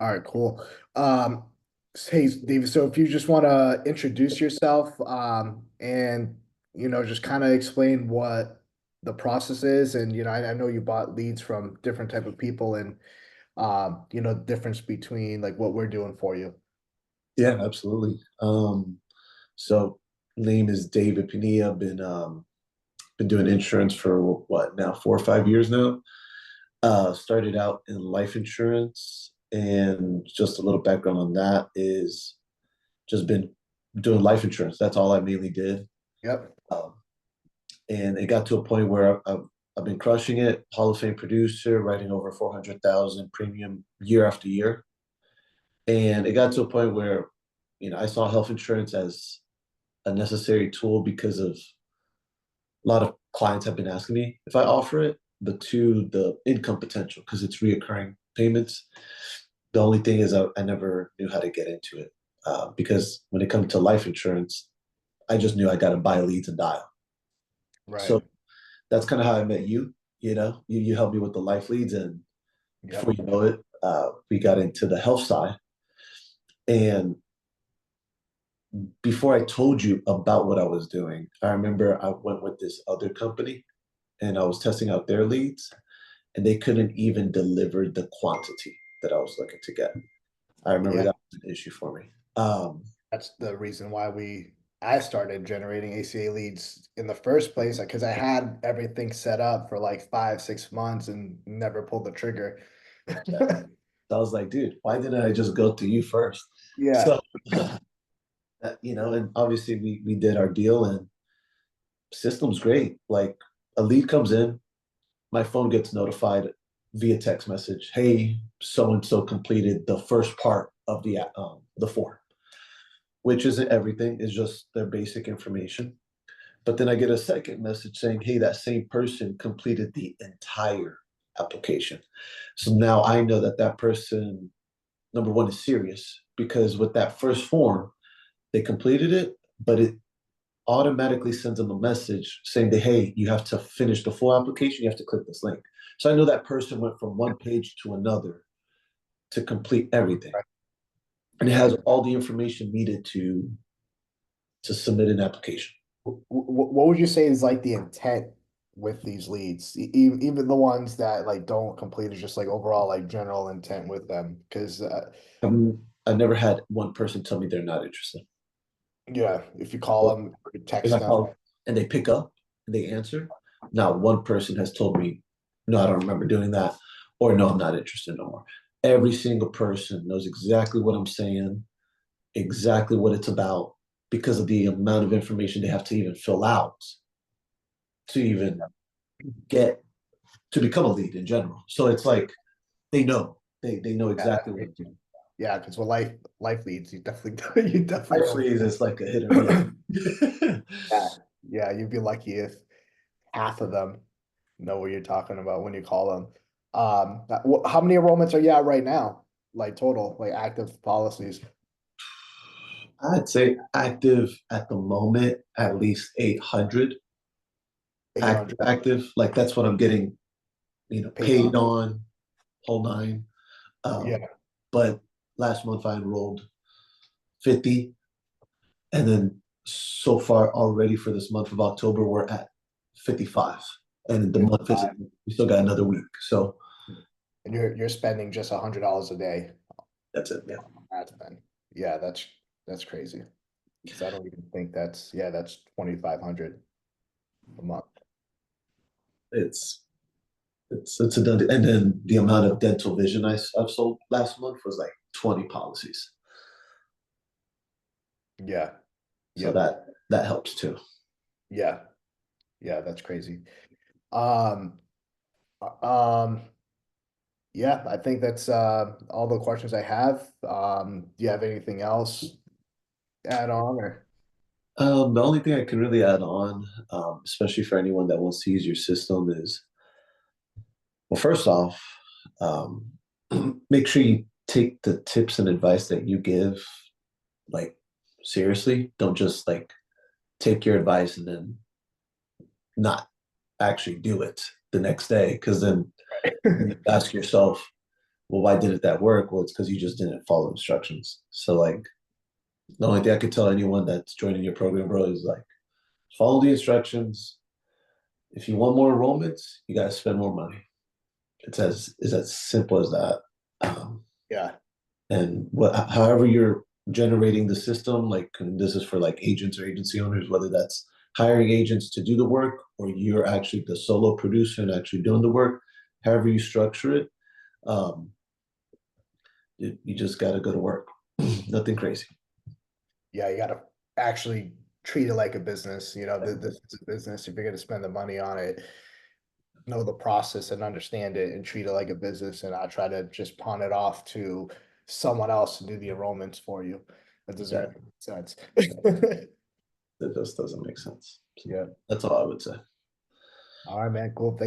All right, cool. Um, hey, David, so if you just want to introduce yourself, and just kind of explain what the process is, and I know you bought leads from different type of people, and difference between like what we're doing for you. Yeah, absolutely. So name is David Pinilla. Been doing insurance for what now, 4 or 5 years now. Started out in life insurance, and just a little background on that is just been doing life insurance. That's all I mainly did. Yep. Um, and it got to a point where I've been crushing it. Hall of Fame producer, writing over 400,000 premium year after year. And it got to a point where, I saw health insurance as a necessary tool because of a lot of clients have been asking me if I offer it, but to the income potential because it's reoccurring payments. The only thing is I never knew how to get into it because when it comes to life insurance, I just knew I got to buy leads and dial. Right. So that's kind of how I met you. You helped me with the life leads, and before Yep. you know it, we got into the health side. And before I told you about what I was doing, I remember I went with this other company and I was testing out their leads, and they couldn't even deliver the quantity that I was looking to get. I remember Yeah. that was an issue for me. That's the reason why I started generating ACA leads in the first place, because I had everything set up for like 5, 6 months and never pulled the trigger. I was like, dude, why didn't I just go to you first? Yeah. So, and obviously we did our deal, and system's great. Like a lead comes in, my phone gets notified via text message. Hey, so and so completed the first part of the form, which isn't everything. It's just their basic information. But then I get a second message saying, hey, that same person completed the entire application. So now I know that that person, number one, is serious because with that first form, they completed it, but it automatically sends them a message saying that, hey, you have to finish the full application. You have to click this link. So I know that person went from one page to another to complete everything. And it Yeah. has all the information needed to submit an application. What would you say is like the intent with these leads? Even the ones that like don't complete is just like overall like general intent with them. Because I've never had one person tell me they're not interested. yeah, if you call them or If text I them, call and they pick up and they answer, not one person has told me, no, I don't remember doing that, or no, I'm not interested no more. Every single person knows exactly what I'm saying, exactly what it's about, because of the amount of information they have to even fill out to even get to become a lead in general. So it's like they know yeah, exactly what I'm doing. yeah, because with life leads, you definitely you definitely don't. Actually, it's like a hit or miss. Yeah, yeah, you'd be lucky if half of them know what you're talking about when you call them. How many enrollments are you at right now? Like total, like active policies? I'd say active at the moment, at least 800 active, 800 active. Like that's what I'm getting, paid paid on. on, whole nine. Um, Yeah, but last month I enrolled 50. And then so far already for this month of October, we're at 55. And the month is, 55. we still got another week. So And you're spending just $100 a day that's it. Yeah. on ad spend. Yeah, that's crazy. Because I don't even think that's 2,500 a month. It's, it's a done deal. And then the amount of dental vision I've sold last month was like 20 policies. Yeah. So Yep. that helps too. Yeah. Yeah, that's crazy. Um, um, yeah, I think that's all the questions I have. Do you have anything else to add on or? The only thing I can really add on, especially for anyone that wants to use your system, is well, first off, um, make sure you take the tips and advice that you give like seriously. Don't just like take your advice and then not actually do it the next day, because then you ask yourself, well, why didn't that work? Well, it's because you just didn't follow instructions. So like the only thing I could tell anyone that's joining your program, bro, is like follow the instructions. If you want more enrollments, you gotta spend more money. It's as simple as that. Um, Yeah. and however you're generating the system, like this is for like agents or agency owners, whether that's hiring agents to do the work or you're actually the solo producer and actually doing the work, however you structure it, um, you just got to go to work. Nothing crazy. Yeah, you gotta actually treat it like a business, this is a business. If you're gonna spend the money on it, know the process and understand it and treat it like a business, and not try to just pawn it off to someone else to do the enrollments for you. That doesn't make Exactly. sense. That just doesn't make sense. So Yeah. that's all I would say. All right, man. Cool. Thank